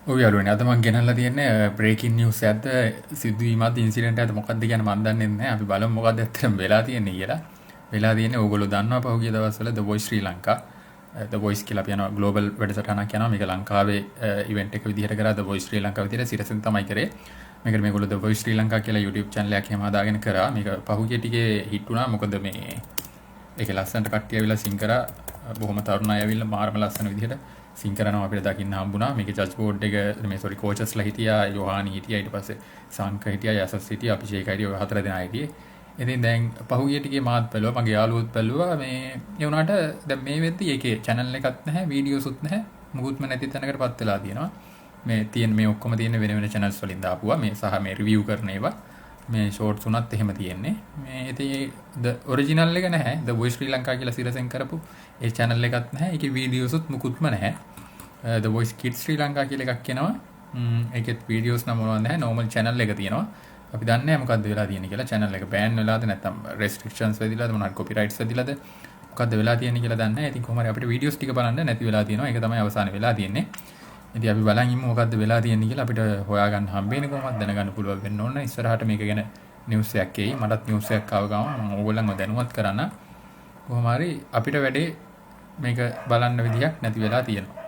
ඔව් යාළුවනේ අද මම ගෙනල්ලා තියෙන්නේ බ්‍රේකින් නිවුස් එකක්ද සිදුවීමක්ද ඉන්සිඩන්ට් එකක්ද මොකක්ද කියන මම දන්නේ නැහැ. අපි බලමු මොකක්ද ඇත්තටම වෙලා තියෙන්නේ කියලා. වෙලා තියෙන්නේ ඕගොල්ලෝ දන්නවා පහුගිය දවස්වල The Voice Sri Lanka The Voice කියලා අපි යනවා ග්ලෝබල් වැඩසටහනක් යනවා. මේක ලංකාවේ ඉවෙන්ට් එක විදිහට කරා The Voice ශ්‍රී ලංකා විදිහට සිරසෙන් තමයි කරේ. මේකට මේගොල්ලෝ The Voice ශ්‍රී ලංකා කියලා YouTube channel එකක් එහෙම හදාගෙන කරා. මේක පහුගිය ටිකේ හිට් වුණා. මොකද මේ ඒකේ ලස්සනට කට්ටිය ඇවිල්ලා සිං කරා. බොහොම තරුණ අය ඇවිල්ලා මාරම ලස්සන විදිහට සිං කරනවා අපිට දකින්න හම්බුණා. මේකේ ජජ් බෝඩ් එක මේ සෝරි කෝචස්ලා හිටියා, යෝහානි හිටියා, ඊට පස්සේ සංක හිටියා, යසස් හිටියා, අභිෂේක හිටියා, ඔය හතර දෙනා හිටියේ. ඉතින් දැන් පහුගිය ටිකේ මාත් බැලුවා, මගේ යාළුවොත් බැලුවා. මේ ඒ වුණාට දැන් මේ වෙද්දි ඒකේ channel එකක් නැහැ, වීඩියෝසුත් නැහැ, මුකුත්ම නැති තැනකටපත් වෙලා තියෙනවා. මේ තියෙන මේ ඔක්කොම තියෙන වෙන වෙන channels වලින් දාපුවා. මේ සහ මේ review කරන ඒවා මේ ෂෝට්ස් උනත් එහෙම තියෙන්නේ. මේ ඉතින් the original එක නැහැ. The Voice ශ්‍රී ලංකා කියලා සිරසෙන් කරපු ඒ channel එකක් නැහැ. ඒකේ වීඩියෝසුත් මුකුත්ම නැහැ. The Voice Kids ශ්‍රී ලංකා කියලා එකක් එනවා. ඒකෙත් වීඩියෝස් නම් මොනවද නැහැ. normal channel එක තියෙනවා. අපි දන්නේ නැහැ මොකද්ද වෙලා තියෙන්නේ කියලා. channel එක ban වෙලාද නැත්නම් restrictions වෙදිලාද මොනවාරි copyrights වෙදිලාද මොකද්ද වෙලා තියෙන්නේ කියලා දන්නේ නැහැ. ඉතින් කොහොම හරි අපිට වීඩියෝස් ටික බලන්න නැති වෙලා තියෙනවා. ඒක තමයි අවසානයේ වෙලා තියෙන්නේ. ඉතින් අපි බලන් ඉමු මොකද්ද වෙලා තියෙන්නේ කියලා. අපිට හොයාගන්න හම්බෙන්නේ කොහොමද දැනගන්න පුළුවන් වෙන්න ඕන. ඉස්සරහට මේක ගැන නිවුස් එකක් එයි. මටත් නිවුස් එකක් ආව ගමන් මම ඕගොල්ලන්ව දැනුවත් කරන්න. කොහොම හරි අපිට වැඩේ මේක බලන්න විදියක් නැති වෙලා තියෙනවා.